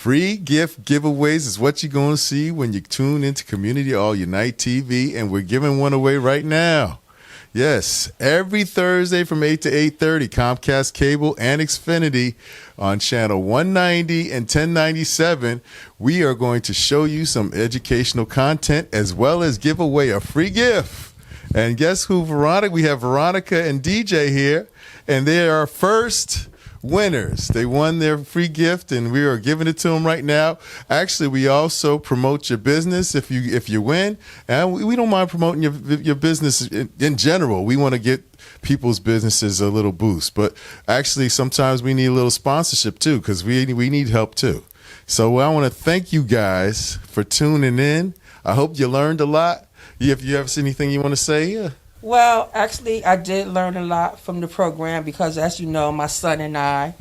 Free gift giveaways is what you're going to see when you tune into Community All Unite TV, and we're giving one away right now. Yes, every Thursday from 8 to 8:30, Comcast Cable and Xfinity on channel 190 and 1097, we are going to show you some educational content as well as give away a free gift. And guess who, Veronica? We have Veronica and DJ here, and they are our first winners. They won their free gift, and we are giving it to them right now. Actually, we also promote your business if you win, and we don't mind promoting your business in general. We want to get people's businesses a little boost, but actually sometimes we need a little sponsorship too, because we need help too. So I want to thank you guys for tuning in. I hope you learned a lot. If you have anything you want to say, yeah. Well, actually, I did learn a lot from the program because, as you know, my son and I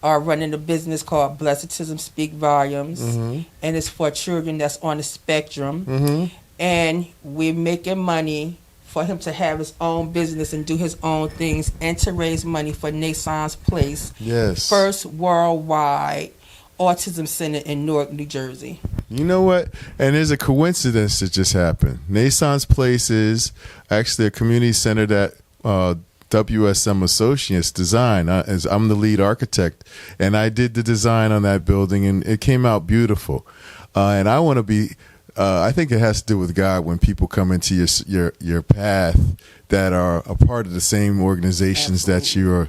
are running a business called Blessedism Speak Volumes, and it's for children that's on the spectrum. And we're making money for him to have his own business and do his own things and to raise money for Nason's Place, first worldwide autism center in Newark, New Jersey. You know what? And there's a coincidence that just happened. Nason's Place is actually a community center that WSM Associates designed. I'm the lead architect, and I did the design on that building, and it came out beautiful. And I want to be. I think it has to do with God when people come into your path that are a part of the same organizations that you're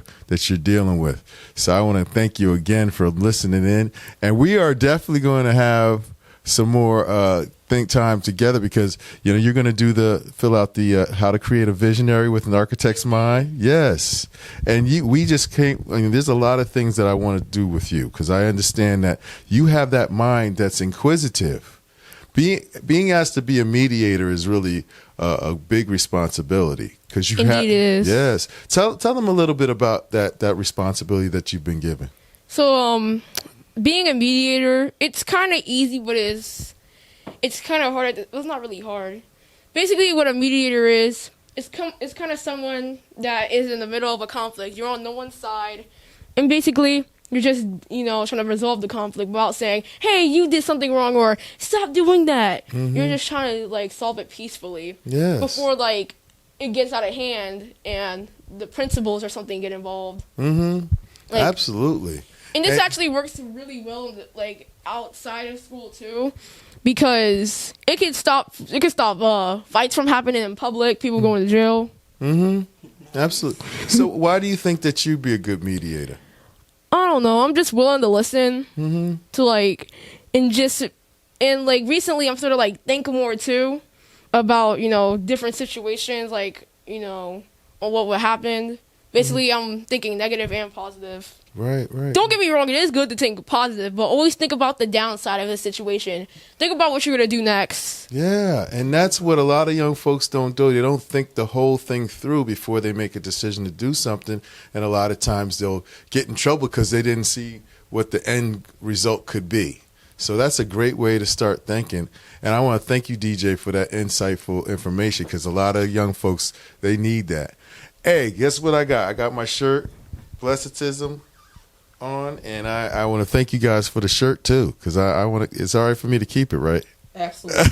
dealing with. So I want to thank you again for listening in, and we are definitely going to have some more think time together, because you're going to fill out the how to create a visionary with an architect's mind. Yes, and we just came. There's a lot of things that I want to do with you, because I understand that you have that mind that's inquisitive. Being asked to be a mediator is really a big responsibility, because you have. Is. Yes, tell them a little bit about that responsibility that you've been given. So being a mediator, it's kind of easy, but it's kind of hard. It's not really hard. Basically, what a mediator is, it's kind of someone that is in the middle of a conflict. You're on no one's side, and basically you're just trying to resolve the conflict without saying, "Hey, you did something wrong," or "Stop doing that." You're just trying to solve it peacefully. Yes. Before it gets out of hand and the principals or something get involved. Absolutely. And this actually works really well, outside of school too, because it can stop fights from happening in public, people going to jail. Absolutely. So why do you think that you'd be a good mediator? I don't know. I'm just willing to listen to and recently I'm sort of thinking more too about different situations, on what would happen. Basically, I'm thinking negative and positive. Right. Don't get me wrong, it is good to think positive, but always think about the downside of the situation. Think about what you're going to do next. Yeah, and that's what a lot of young folks don't do. They don't think the whole thing through before they make a decision to do something, and a lot of times they'll get in trouble because they didn't see what the end result could be. So that's a great way to start thinking. And I want to thank you, DJ, for that insightful information, because a lot of young folks, they need that. Hey, guess what I got? I got my shirt, Blessedism, on, and I want to thank you guys for the shirt too, because I want to. It's all right for me to keep it, right? Absolutely.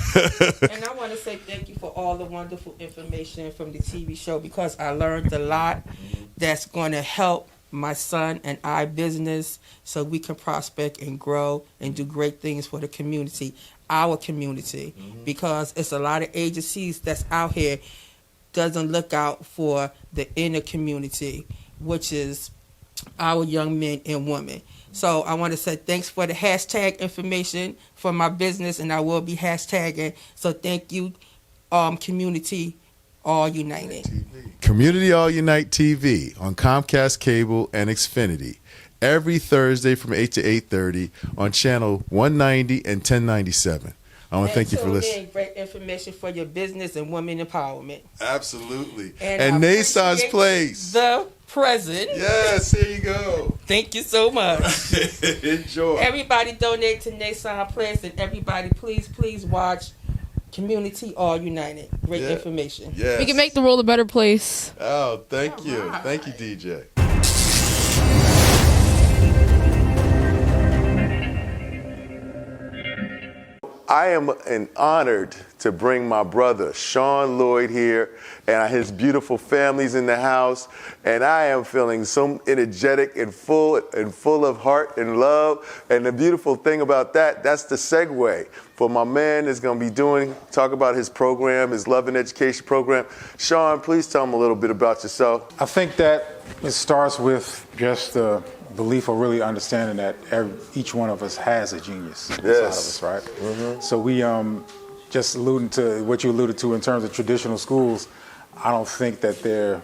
And I want to say thank you for all the wonderful information from the TV show, because I learned a lot that's going to help my son and I business, so we can prosper and grow and do great things for the community, our community, because it's a lot of agencies that's out here doesn't look out for the inner community, which is our young men and women. So I want to say thanks for the hashtag information for my business, and I will be hashtagging. So thank you, Community All United. Community All Unite TV on Comcast Cable and Xfinity every Thursday from 8 to 8:30 on channel 190 and 1097. I want to thank you for listening. Great information for your business and women empowerment. Absolutely. And Nason's Place. The present. Yes, here you go. Thank you so much. Enjoy. Everybody donate to Nason's Place, and everybody please watch Community All United. Great information. Yes. We can make the world a better place. Oh, thank you. Right. Thank you, DJ. I am honored to bring my brother, Sean Lloyd, here, and his beautiful family's in the house, and I am feeling so energetic and full of heart and love. And the beautiful thing about that's the segue for my man that's going to be talk about his program, his Love and Education program. Sean, please tell him a little bit about yourself. I think that it starts with just the belief or really understanding that each one of us has a genius inside of us, right? Mm-hmm. So we just alluding to what you alluded to in terms of traditional schools, I don't think that their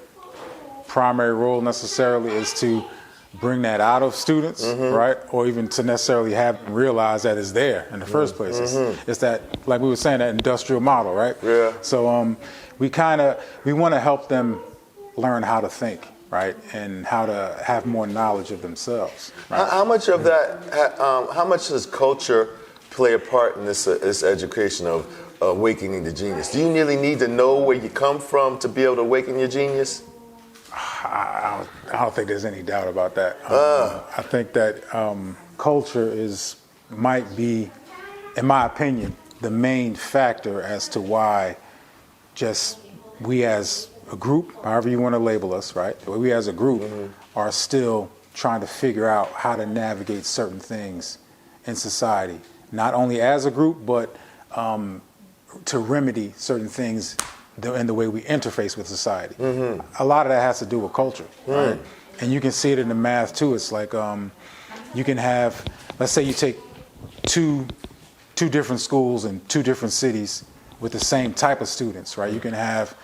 primary role necessarily is to bring that out of students, right? Or even to necessarily have them realize that it's there in the first place. It's that, like we were saying, that industrial model, right? Yeah. So we want to help them learn how to think, right, and how to have more knowledge of themselves. Right? How much of that? How much does culture play a part in this education of awakening the genius? Do you really need to know where you come from to be able to awaken your genius? I don't think there's any doubt about that. I think that culture might be, in my opinion, the main factor as to why just we as a group, however you want to label us, right? We as a group are still trying to figure out how to navigate certain things in society, not only as a group, but to remedy certain things in the way we interface with society. A lot of that has to do with culture, right? And you can see it in the math too. It's like you can have, let's say you take two different schools in two different cities with the same type of students, right? You can have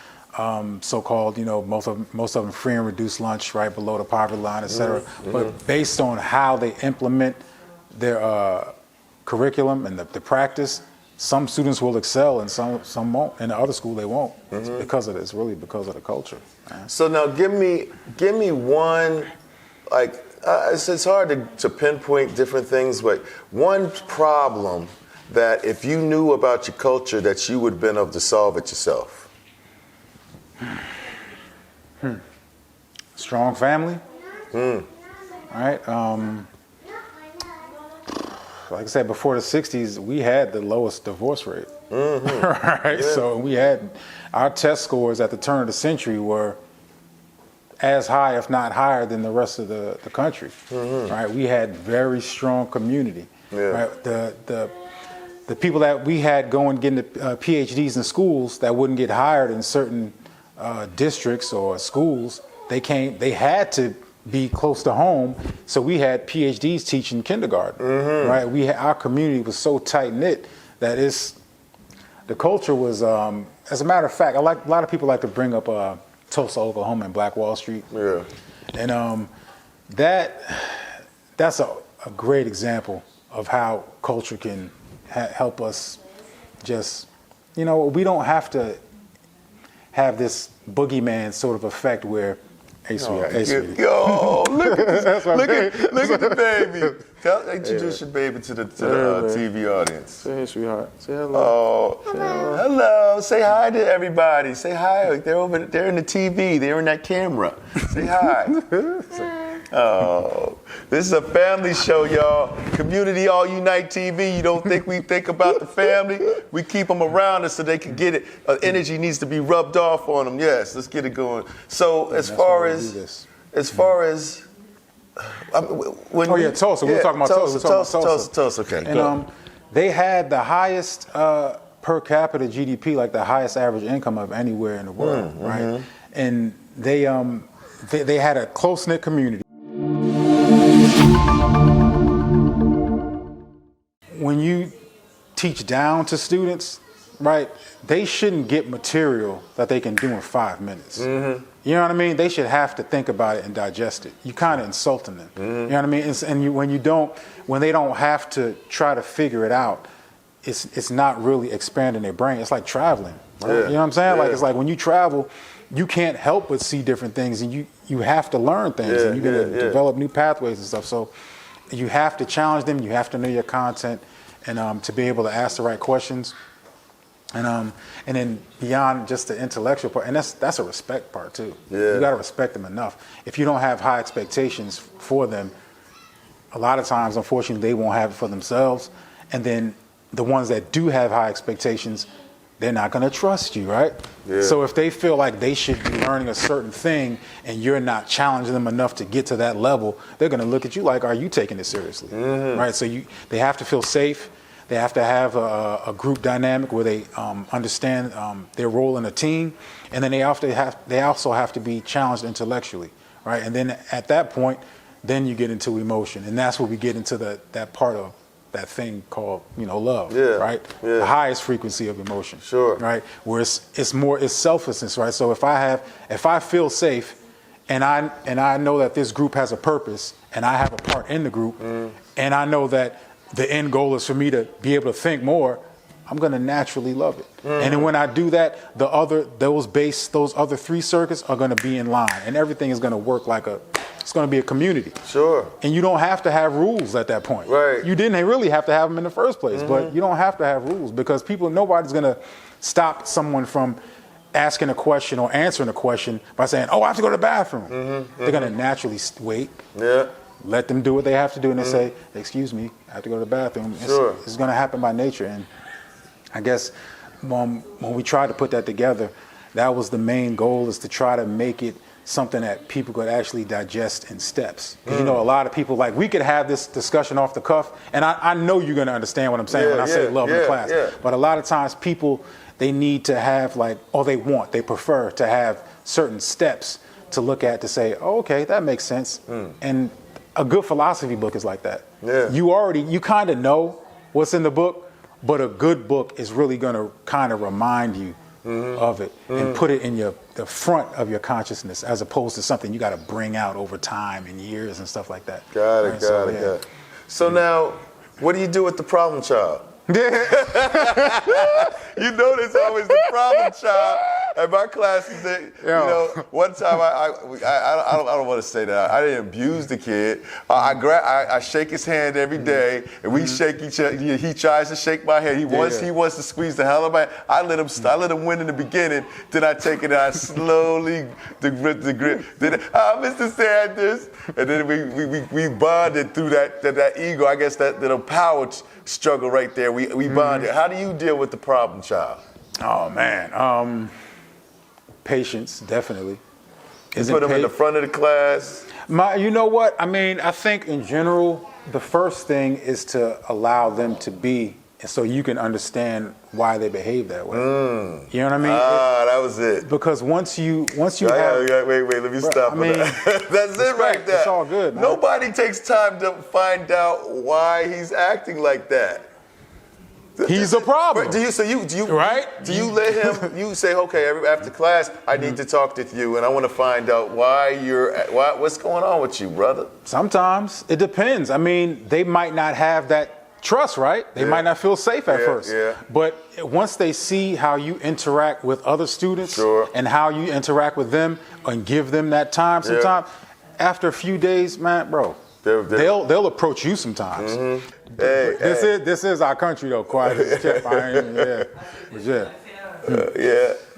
so-called, most of them free and reduced lunch, right, below the poverty line, et cetera. But based on how they implement their curriculum and the practice, some students will excel and some won't. In the other school, they won't. It's because of this, really because of the culture. Man. So now give me one, it's hard to pinpoint different things, but one problem that if you knew about your culture that you would have been able to solve it yourself. Strong family. Right. Like I said, before the 60s, we had the lowest divorce rate. Right. Yeah. So we had our test scores at the turn of the century were as high, if not higher, than the rest of the country. Right. We had very strong community. Yeah. Right. The people that we had going getting the PhDs in schools that wouldn't get hired in certain districts or schools, they had to be close to home, so we had PhDs teaching kindergarten, right? Our community was so tight knit that the culture was. As a matter of fact, a lot of people like to bring up Tulsa, Oklahoma, and Black Wall Street. Yeah, and that's a great example of how culture can help us. Just we don't have to have this boogeyman sort of effect where, hey, sweetie. Yo, look at this. look at the baby. Introduce your baby to the TV audience. Say hey, sweetheart. Say hello. Oh, hello. Say hi to everybody. Say hi. They're over. They're in the TV. They're in that camera. Say hi. Oh, this is a family show, y'all. Community All Unite TV. You don't think we think about the family? We keep them around us so they can get it. Energy needs to be rubbed off on them. Yes, let's get it going. So as far as Tulsa. We were talking about Tulsa. Tulsa. Okay. And they had the highest per capita GDP, like the highest average income of anywhere in the world, right? And they had a close-knit community. When you teach down to students, right, they shouldn't get material that they can do in 5 minutes. You know what I mean? They should have to think about it and digest it. You're kind of insulting them. You know what I mean? When they don't have to try to figure it out, it's not really expanding their brain. It's like traveling. Right? Yeah. You know what I'm saying? Like, it's like when you travel, you can't help but see different things, and you have to learn things, and you're going to develop new pathways and stuff. So you have to challenge them. You have to know your content, and to be able to ask the right questions, and then beyond just the intellectual part, and that's a respect part too. Yeah. You got to respect them enough. If you don't have high expectations for them, a lot of times, unfortunately, they won't have it for themselves, and then the ones that do have high expectations, they're not going to trust you, right? Yeah. So if they feel like they should be learning a certain thing and you're not challenging them enough to get to that level, they're going to look at you like, are you taking it seriously? Right? So they have to feel safe. They have to have a group dynamic where they understand their role in a team, and then they also have to be challenged intellectually, right? And then at that point, then you get into emotion, and that's where we get into that part of that thing called, love, right? Yeah. The highest frequency of emotion, Sure. right? Where it's selflessness, right? So if I feel safe, and I know that this group has a purpose, and I have a part in the group, and I know that the end goal is for me to be able to think more, I'm going to naturally love it. And then when I do that, those other 3 circuits are going to be in line, and everything is going to work it's going to be a community. Sure. And you don't have to have rules at that point. Right. You didn't really have to have them in the first place, but you don't have to have rules because nobody's going to stop someone from asking a question or answering a question by saying, oh, I have to go to the bathroom. They're going to naturally wait. Yeah. Let them do what they have to do, and they say, excuse me, I have to go to the bathroom. Sure. It's going to happen by nature. And I guess when we tried to put that together, that was the main goal, is to try to make it something that people could actually digest in steps. Because a lot of people, we could have this discussion off the cuff, and I know you're going to understand what I'm saying when I say love in the class. Yeah. But a lot of times people, they need to have they prefer to have certain steps to look at to say, oh, okay, that makes sense. And a good philosophy book is like that. Yeah. You kind of know what's in the book, but a good book is really going to kind of remind you of it and put it in the front of your consciousness, as opposed to something you got to bring out over time and years and stuff like that. Got it. Got it. So now, what do you do with the problem child? You know, there's always the problem child. At my classes, one time I don't want to say that I didn't abuse the kid. I shake his hand every day, and we shake each other. He tries to shake my hand. He wants to squeeze the hell out of my hand. I let him win in the beginning. Then I take it and I slowly the grip. Then Mr. Sanders, and then we bonded through that ego. I guess that little power struggle right there. We bonded. How do you deal with the problem child? Oh man. Patience, definitely. You put them in the front of the class? You know what? I mean, I think in general, the first thing is to allow them to be, so you can understand why they behave that way. You know what I mean? That was it. Because once you have... Wait, let me stop. That's it right there. It's all good, man. Nobody takes time to find out why he's acting like that. He's a problem. Do you let him? You say, okay, after class, I need to talk to you, and I want to find out what's going on with you, brother. Sometimes it depends. I mean, they might not have that trust, right? They might not feel safe at first. Yeah. But once they see how you interact with other students and how you interact with them and give them that time, sometimes after a few days, man, bro. They'll approach you sometimes. This is our country though, quiet as kept.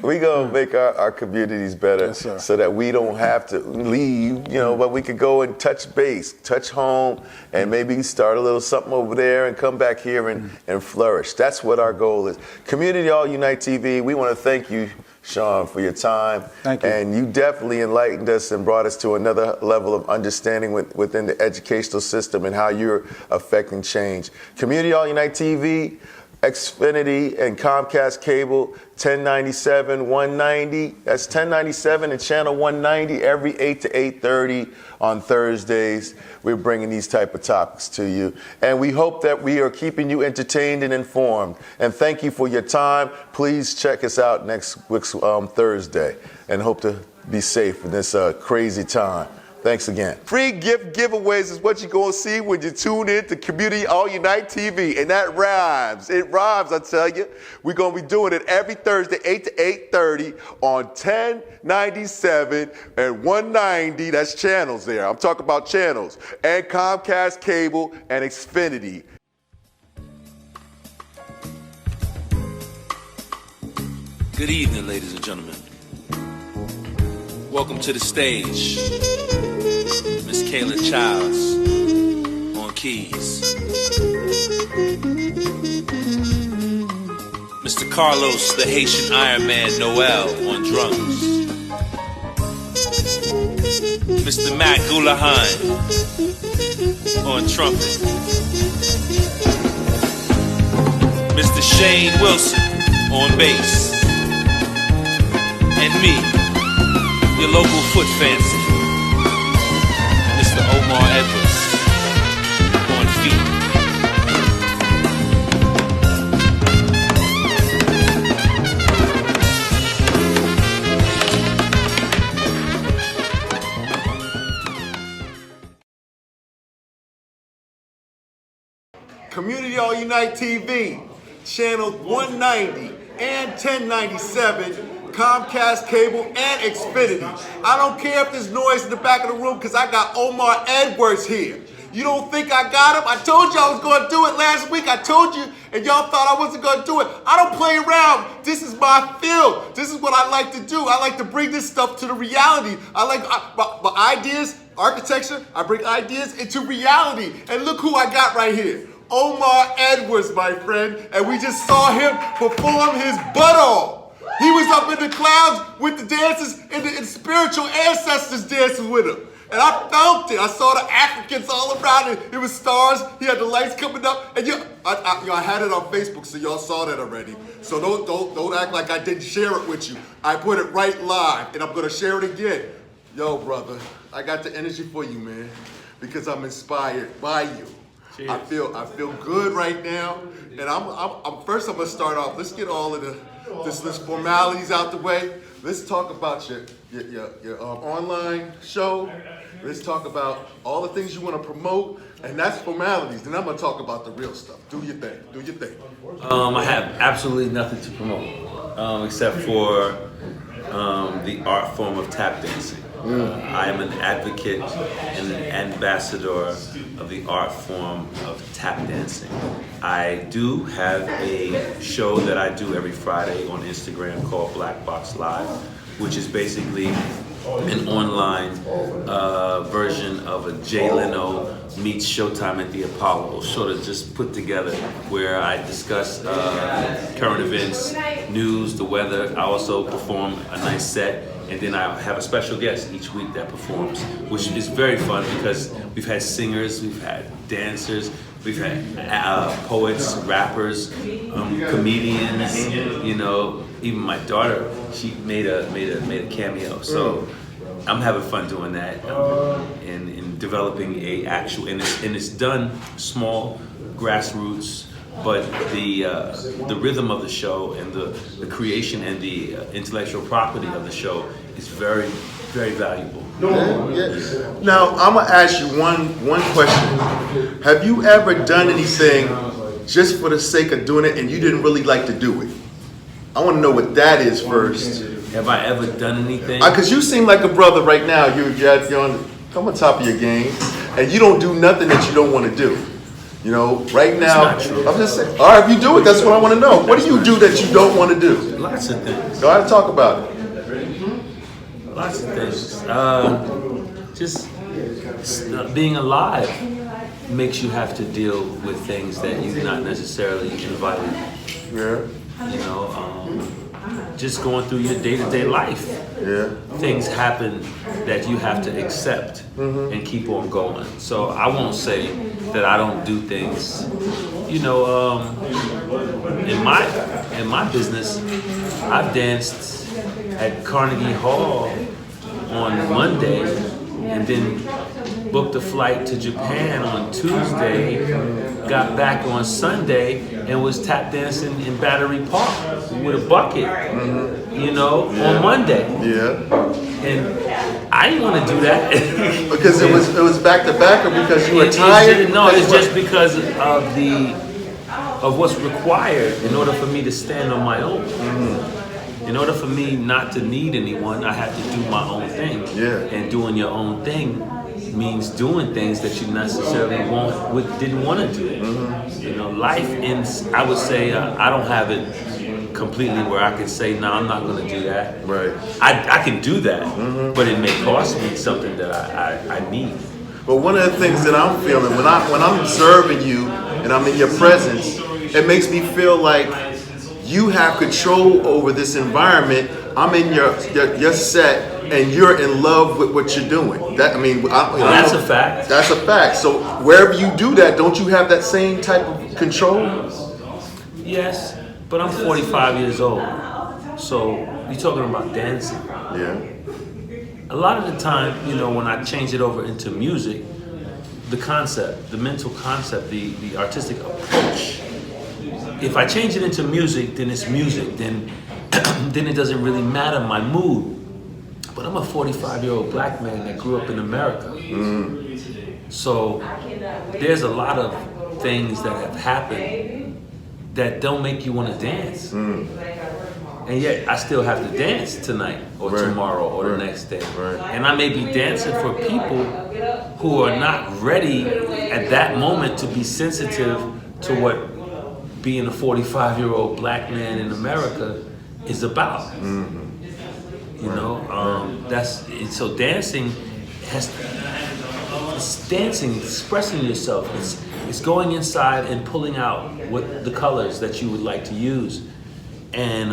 We gonna make our communities better, so that we don't have to leave, but we could go and touch base, touch home, and maybe start a little something over there and come back here and flourish. That's what our goal is. Community All Unite TV, we want to thank you, Sean, for your time. Thank you. And you definitely enlightened us and brought us to another level of understanding within the educational system and how you're affecting change. Community All Unite TV, Xfinity and Comcast Cable, 1097, 190. That's 1097 and channel 190 every 8 to 8:30 on Thursdays. We're bringing these type of topics to you. And we hope that we are keeping you entertained and informed. And thank you for your time. Please check us out next week's Thursday. And hope to be safe in this crazy time. Thanks again. Free gift giveaways is what you're going to see when you tune in to Community All Unite TV. And that rhymes. It rhymes, I tell you. We're going to be doing it every Thursday, 8 to 8:30 on 1097 and 190. That's channels there. I'm talking about channels. And Comcast Cable and Xfinity. Good evening, ladies and gentlemen. Welcome to the stage, Miss Kayla Childs on keys. Carlos, the Haitian Iron Man Noel on drums. Mr. Matt Gulahan on trumpet. Mr. Shane Wilson on bass. And me, your local foot fancy, Mr. Omar Edwards on feet. Community All Unite TV, channel 190 and 1097, Comcast Cable and Xfinity. I don't care if there's noise in the back of the room because I got Omar Edwards here. You don't think I got him? I told you I was going to do it last week. I told you, and y'all thought I wasn't going to do it. I don't play around. This is my field. This is what I like to do. I like to bring this stuff to the reality. I like my ideas, architecture. I bring ideas into reality. And look who I got right here. Omar Edwards, my friend, and we just saw him perform his butt off. He was up in the clouds with the dancers and the spiritual ancestors dancing with him. And I felt it. I saw the Africans all around it. It was stars. He had the lights coming up. And I had it on Facebook, so y'all saw that already. So don't act like I didn't share it with you. I put it right live, and I'm gonna share it again. Yo, brother, I got the energy for you, man, because I'm inspired by you. Cheers. I feel good right now, and I'm first. I'm gonna start off. Let's get all of this formalities out the way. Let's talk about your online show. Let's talk about all the things you want to promote, and that's formalities. Then I'm gonna talk about the real stuff. Do your thing. Do your thing. I have absolutely nothing to promote except for the art form of tap dancing. I am an advocate and an ambassador of the art form of tap dancing. I do have a show that I do every Friday on Instagram called Black Box Live, which is basically an online version of a Jay Leno meets Showtime at the Apollo, sort of just put together, where I discuss current events, news, the weather. I also perform a nice set, and then I have a special guest each week that performs, which is very fun because we've had singers, we've had dancers, we've had poets, rappers, comedians. You know, even my daughter, she made a cameo. So I'm having fun doing that, and developing a actual, and it's done small, grassroots. But the rhythm of the show and the creation and the intellectual property of the show is very, very valuable. Yeah. Now I'm gonna ask you one question. Have you ever done anything just for the sake of doing it and you didn't really like to do it? I want to know what that is first. Have I ever done anything? Because you seem like a brother right now. You're on top of your game, and you don't do nothing that you don't want to do. You know, right now, I'm just saying, all right, if you do it, that's what I want to know. What do you do that you don't want to do? Lots of things. Go ahead and talk about it. Lots of things. Just being alive makes you have to deal with things that you're not necessarily invited. Yeah. You know, just going through your day-to-day life. Yeah. Things happen that you have to accept and keep on going. So I won't say that I don't do things. You know, in my business, I've danced at Carnegie Hall on Monday, and then booked a flight to Japan on Tuesday, got back on Sunday, and was tap dancing in Battery Park with a bucket, you know, on Monday. Yeah. And I didn't want to do that. Because it was back to back, or because you were tired? No, it's just because of what's required in order for me to stand on my own. In order for me not to need anyone, I have to do my own thing. Yeah. And doing your own thing means doing things that you necessarily didn't want to do. You know, life ends. I would say I don't have it completely where I can say, no, I'm not going to do that. Right. I can do that, but it may cost me something that I need. But one of the things that I'm feeling when I'm observing you and I'm in your presence, it makes me feel like you have control over this environment. I'm in your set, and you're in love with what you're doing. That's a fact. That's a fact. So wherever you do that, don't you have that same type of control? Yes, but I'm 45 years old. So you're talking about dancing. Yeah. A lot of the time, when I change it over into music, the concept, the mental concept, the artistic approach, if I change it into music, then it's music. Then it doesn't really matter my mood. But I'm a 45-year-old black man that grew up in America. So there's a lot of things that have happened that don't make you want to dance. And yet I still have to dance tonight or tomorrow or the next day. And I may be dancing for people who are not ready at that moment to be sensitive to what being a 45-year-old black man in America is about. So dancing it's dancing, expressing yourself. It's going inside and pulling out what the colors that you would like to use. And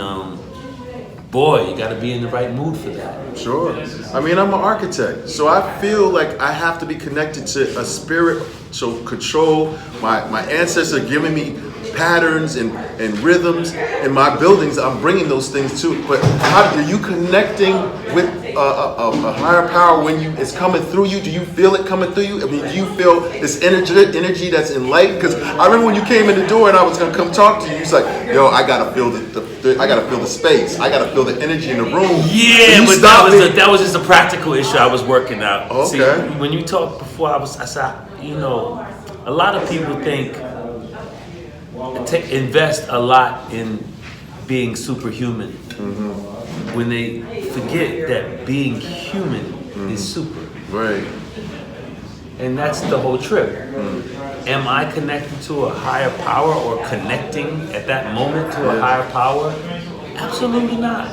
boy, you got to be in the right mood for that. Sure. I'm an architect, so I feel like I have to be connected to a spirit, so control. My ancestors are giving me patterns and rhythms in my buildings. I'm bringing those things too. But how are you connecting with a higher power when it's coming through you? Do you feel it coming through you? Do you feel this energy that's enlightened? Because I remember when you came in the door and I was gonna come talk to you. You was like, "Yo, I gotta feel I gotta feel the space. I gotta feel the energy in the room." Yeah, but that was just a practical issue I was working out. Okay. See, when you talked before, I said, a lot of people think. Invest a lot in being superhuman when they forget that being human is super. Right. And that's the whole trip. Am I connected to a higher power or connecting at that moment to a higher power? Absolutely not.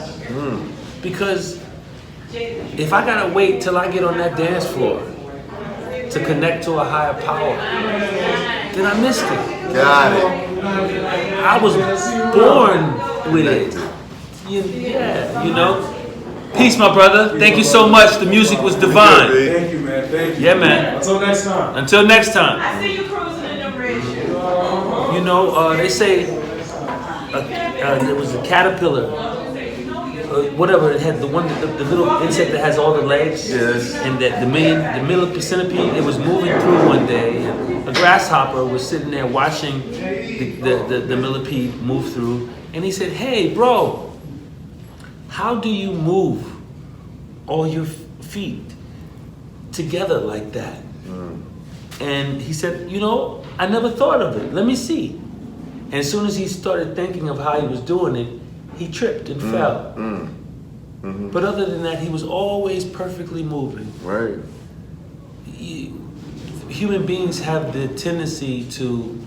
Because if I gotta wait till I get on that dance floor to connect to a higher power, then I missed it. Got it. I was born with it. Peace, my brother. Thank you so much. The music was divine. Thank you, man. Thank you. Yeah, man. Until next time. Until next time. I see you cruising in the bridge. They say there was a caterpillar. Whatever it had, the little insect that has all the legs, and that the millipede centipede, it was moving through one day, and a grasshopper was sitting there watching the millipede move through, and he said, "Hey, bro, how do you move all your feet together like that?" And he said, "I never thought of it. Let me see." And as soon as he started thinking of how he was doing it, he tripped and fell. But other than that, he was always perfectly moving. Right. Human beings have the tendency to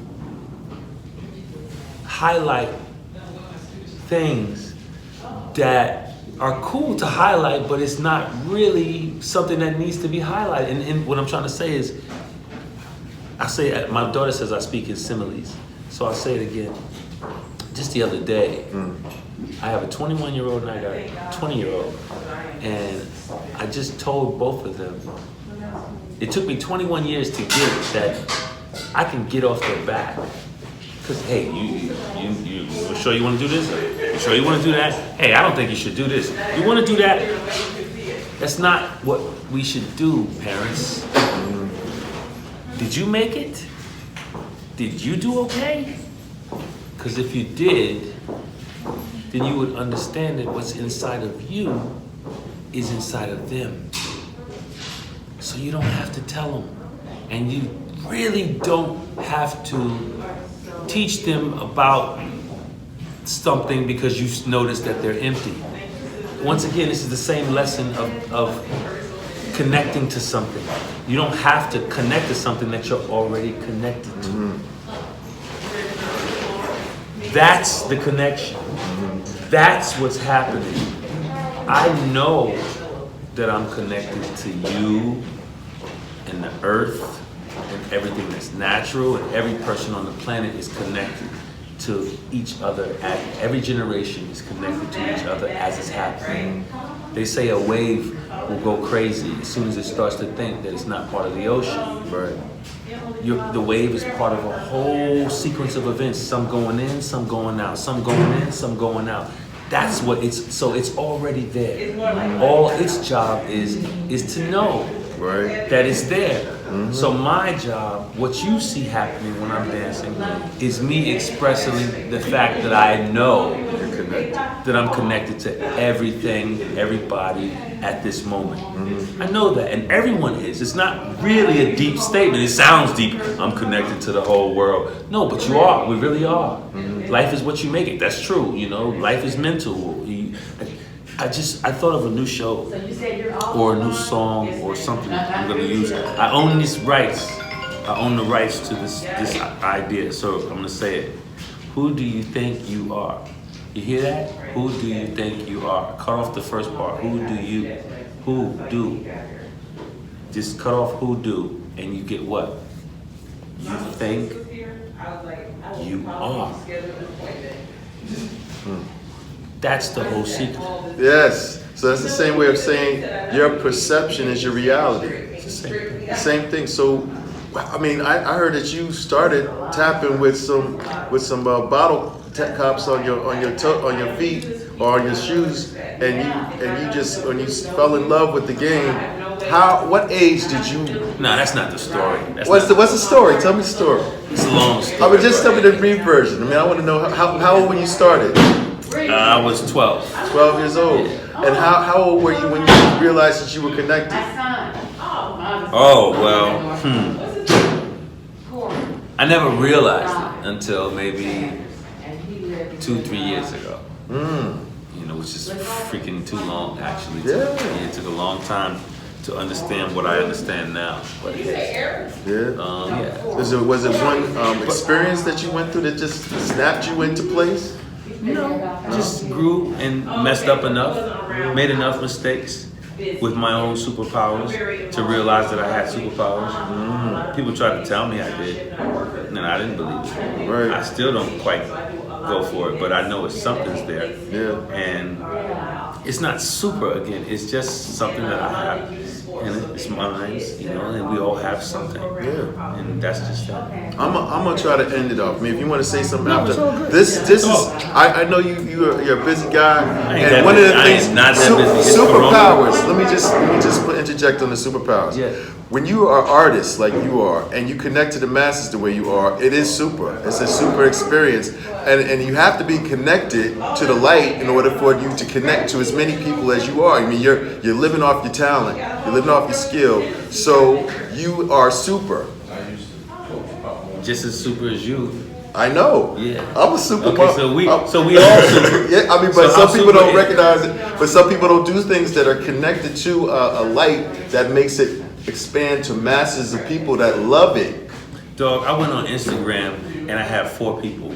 highlight things that are cool to highlight, but it's not really something that needs to be highlighted. And what I'm trying to say is, my daughter says I speak in similes. So I'll say it again. Just the other day, I have a 21-year-old and I got a 20-year-old. And I just told both of them, it took me 21 years to get it, that I can get off their back. Because, hey, you sure you want to do this? You sure you want to do that? Hey, I don't think you should do this. You want to do that? That's not what we should do, parents. Did you make it? Did you do okay? Because if you did, then you would understand that what's inside of you is inside of them. So you don't have to tell them. And you really don't have to teach them about something because you've noticed that they're empty. Once again, this is the same lesson of connecting to something. You don't have to connect to something that you're already connected to. That's the connection. That's what's happening. I know that I'm connected to you and the earth and everything that's natural, and every person on the planet is connected to each other. Every generation is connected to each other as it's happening. They say a wave will go crazy as soon as it starts to think that it's not part of the ocean. Right. The wave is part of a whole sequence of events. Some going in, some going out. Some going in, some going out. That's what it's. So it's already there. All its job is to know that it's there. Mm-hmm. So my job, what you see happening when I'm dancing, is me expressing the fact that I know that I'm connected to everything, everybody at this moment. Mm-hmm. I know that, and everyone is. It's not really a deep statement. It sounds deep. I'm connected to the whole world. No, but you are. We really are. Mm-hmm. Life is what you make it. That's true. You know, life is mental. I thought of a new show or a new song or something I'm gonna use. I own these rights. I own the rights to this idea. So I'm gonna say it. Who do you think you are? You hear that? Who do you think you are? Cut off the first part. Who do? Just cut off who do, and you get what? You think you are. That's the whole secret. Yes. So that's the same way of saying your perception is your reality. It's the same thing. The same thing. So, I mean, I heard that you started tapping with some bottle caps on your feet or on your shoes, and you just when you fell in love with the game. What age did you? No, that's not the story. What's the story? Tell me the story. It's a long story. I mean, just tell me the brief version. I mean, I want to know how old when you started. I was 12. 12 years old. And how old were you when you realized that you were connected? Oh, well, I never realized it until maybe 2-3 years ago. You know, which is freaking too long, actually. It took a long time to understand what I understand now. But Was it one experience that you went through that just snapped you into place? No, just grew and messed up enough, made enough mistakes with my own superpowers to realize that I had superpowers. People tried to tell me I did, and I didn't believe it. Right. I still don't quite go for it, but I know something's there. Yeah. And it's not super again, it's just something that I have. And it's mine, you know, and we all have something. Yeah. And that's just that. I'm gonna try to end it off. I mean, if you want to say something after this is. I know you're a busy guy, and one of the things superpowers. Let me just interject on the superpowers. Yeah. When you are artists like you are, and you connect to the masses the way you are, it is super. It's a super experience, and you have to be connected to the light in order for you to connect to as many people as you are. I mean, you're living off your talent, you're living off your skill, so you are super. Just as super as you. I know. Yeah. I'm a super. Okay, so we all super. Yeah, I mean, but some people don't recognize it. But some people don't do things that are connected to a light that makes it expand to masses of people that love it. Dog, I went on Instagram and I have 4 people.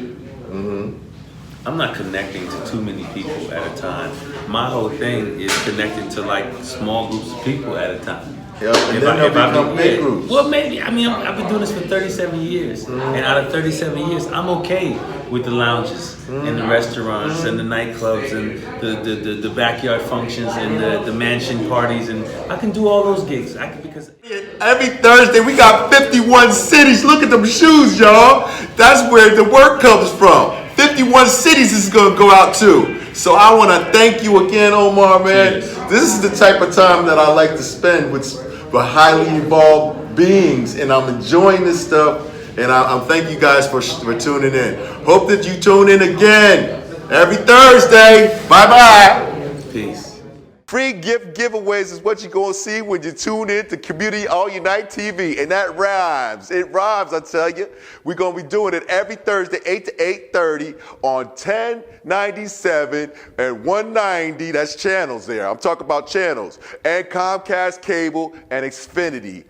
I'm not connecting to too many people at a time. My whole thing is connecting to like small groups of people at a time. Yeah, and then they'll become big groups. Well, maybe. I mean, I've been doing this for 37 years. And out of 37 years, I'm okay with the lounges and the restaurants and the nightclubs and the backyard functions and the mansion parties. And I can do all those gigs. Because every Thursday, we got 51 cities. Look at them shoes, y'all. That's where the work comes from. 51 cities is going to go out to. So I want to thank you again, Omar, man. Cheers. This is the type of time that I like to spend with highly evolved beings, and I'm enjoying this stuff, and I'm thank you guys for tuning in. Hope that you tune in again every Thursday. Bye-bye. peace. Free gift giveaways is what you're going to see when you tune in to Community All Unite TV. And that rhymes. It rhymes, I tell you. We're going to be doing it every Thursday, 8 to 8:30 on 1097 and 190. That's channels there. I'm talking about channels. And Comcast Cable and Xfinity.